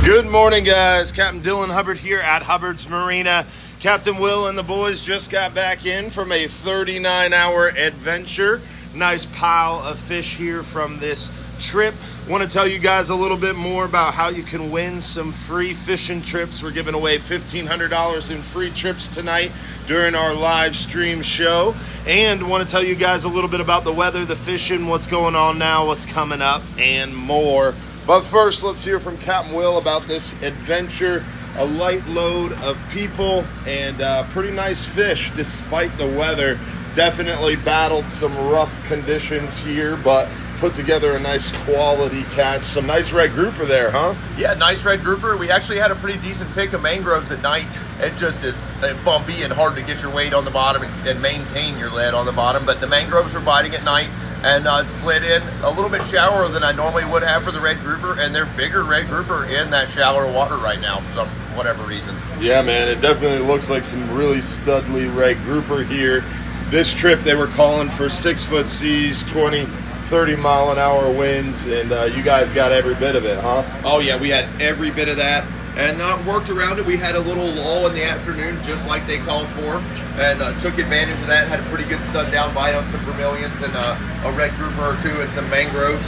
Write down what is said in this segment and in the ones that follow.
Good morning, guys. Captain Dylan Hubbard here at Hubbard's Marina. Captain Will and the boys just got back in from a 39-hour adventure. Nice pile of fish here from this trip. Want to tell you guys a little bit more about how you can win some free fishing trips. We're giving away $1,500 in free trips tonight during our live stream show. And want to tell you guys a little bit about the weather, the fishing, what's going on now, what's coming up, and more. But first, let's hear from Captain Will about this adventure. A light load of people and pretty nice fish despite the weather. Definitely battled some rough conditions here, but put together a nice quality catch. Some nice red grouper there, huh? Yeah, nice red grouper. We actually had a pretty decent pick of mangroves at night. It just is bumpy and hard to get your weight on the bottom and maintain your lead on the bottom, but the mangroves were biting at night. And slid in a little bit shallower than I normally would have for the red grouper, and they're bigger red grouper in that shallower water right now for whatever reason. Yeah, man, it definitely looks like some really studly red grouper here. This trip they were calling for 6-foot seas, 20, 30 mile an hour winds, and you guys got every bit of it, huh? Oh yeah, we had every bit of that. And worked around it. We had a little lull in the afternoon, just like they called for, and took advantage of that. Had a pretty good sundown bite on some vermilions and a red grouper or two and some mangroves.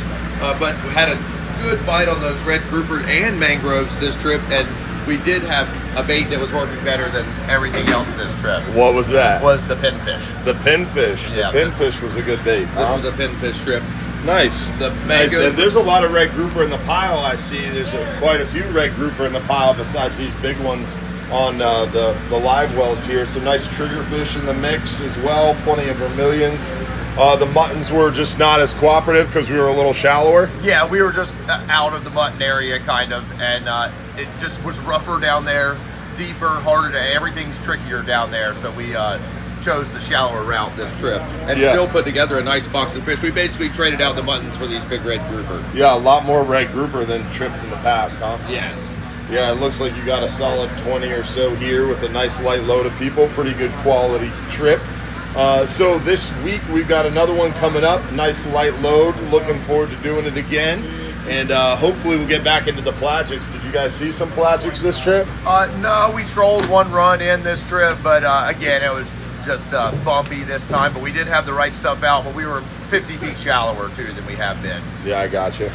But we had a good bite on those red grouper and mangroves this trip, and we did have a bait that was working better than everything else this trip. What was that? Was the pinfish. The pinfish. Yeah, the pinfish was a good bait. This was a pinfish trip. Nice. The nice. mangoes. And there's a lot of red grouper in the pile. I see there's quite a few red grouper in the pile besides these big ones on the live wells here. Some nice triggerfish in the mix as well. Plenty of vermilions. The muttons were just not as cooperative because we were a little shallower. Yeah, we were just out of the mutton area kind of, and it just was rougher down there, deeper, harder to, everything's trickier down there. So we chose the shallower route this trip and still put together a nice box of fish. We basically traded out the muttons for these big red grouper. Yeah, a lot more red grouper than trips in the past, huh? Yes. Yeah, it looks like you got a solid 20 or so here with a nice light load of people. Pretty good quality trip. So this week we've got another one coming up. Nice light load. Looking forward to doing it again. And hopefully we'll get back into the pelagics. Did you guys see some pelagics this trip? No, we trolled one run in this trip, but again, it was just bumpy this time. But we did have the right stuff out, but we were 50 feet shallower too than we have been. Yeah, I got you.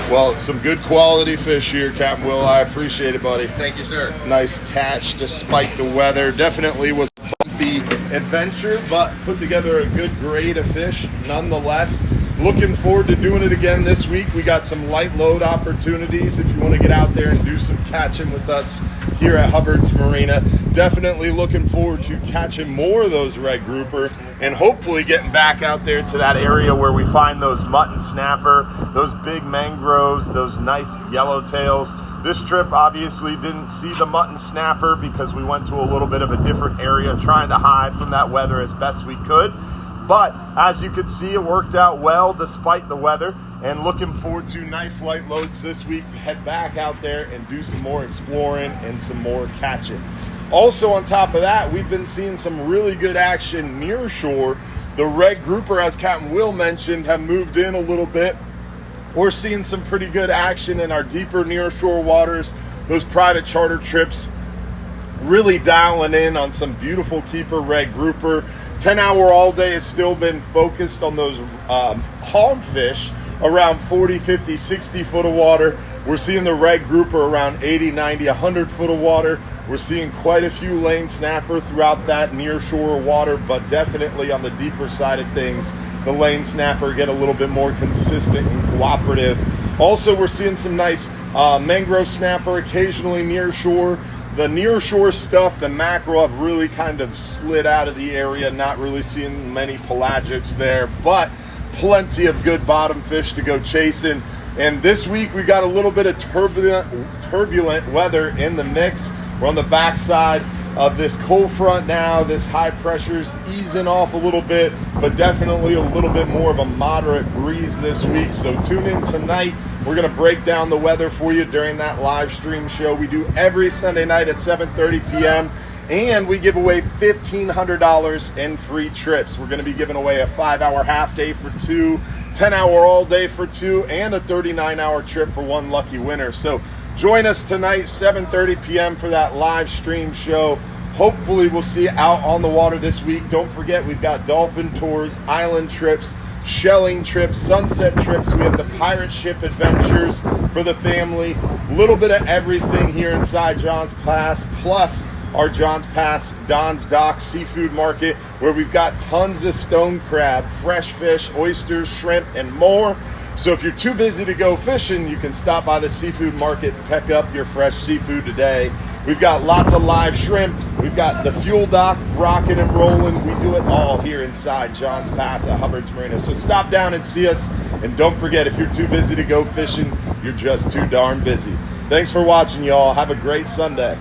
Well, some good quality fish here, Captain Will. I appreciate it, buddy. Thank you, sir. Nice catch despite the weather. Definitely was a bumpy adventure, but put together a good grade of fish nonetheless. Looking forward to doing it again this week. We got some light load opportunities if you want to get out there and do some catching with us here at Hubbard's Marina. Definitely looking forward to catching more of those red grouper and hopefully getting back out there to that area where we find those mutton snapper, those big mangroves, those nice yellowtails. This trip obviously didn't see the mutton snapper because we went to a little bit of a different area trying to hide from that weather as best we could. But as you could see, it worked out well despite the weather, and looking forward to nice light loads this week to head back out there and do some more exploring and some more catching. Also on top of that, we've been seeing some really good action near shore. The red grouper, as Captain Will mentioned, have moved in a little bit. We're seeing some pretty good action in our deeper near shore waters, those private charter trips, really dialing in on some beautiful keeper red grouper. 10-hour all day has still been focused on those hogfish around 40, 50, 60 foot of water. We're seeing the red grouper around 80, 90, 100 foot of water. We're seeing quite a few lane snapper throughout that near shore water, but definitely on the deeper side of things, the lane snapper get a little bit more consistent and cooperative. Also, we're seeing some nice mangrove snapper occasionally near shore. The near shore stuff, the mackerel, have really kind of slid out of the area. Not really seeing many pelagics there, but plenty of good bottom fish to go chasing. And this week we got a little bit of turbulent weather in the mix. We're on the backside of this cold front now. This high pressure's easing off a little bit, but definitely a little bit more of a moderate breeze this week. So tune in tonight. We're going to break down the weather for you during that live stream show we do every Sunday night at 7:30 p.m. And we give away $1,500 in free trips. We're going to be giving away a 5-hour half day for 2, 10-hour all day for 2, and a 39-hour trip for 1 lucky winner. So Join us tonight, 7:30 p.m. for that live stream show. Hopefully we'll see you out on the water this week. Don't forget, we've got dolphin tours, island trips, shelling trips, sunset trips. We have the pirate ship adventures for the family. A little bit of everything here inside Johns Pass, plus our Johns Pass Don's Dock seafood market, where we've got tons of stone crab, fresh fish, oysters, shrimp, and more. So if you're too busy to go fishing, you can stop by the seafood market and pick up your fresh seafood today. We've got lots of live shrimp. We've got the fuel dock rocking and rolling. We do it all here inside Johns Pass at Hubbard's Marina. So stop down and see us. And don't forget, if you're too busy to go fishing, you're just too darn busy. Thanks for watching, y'all. Have a great Sunday.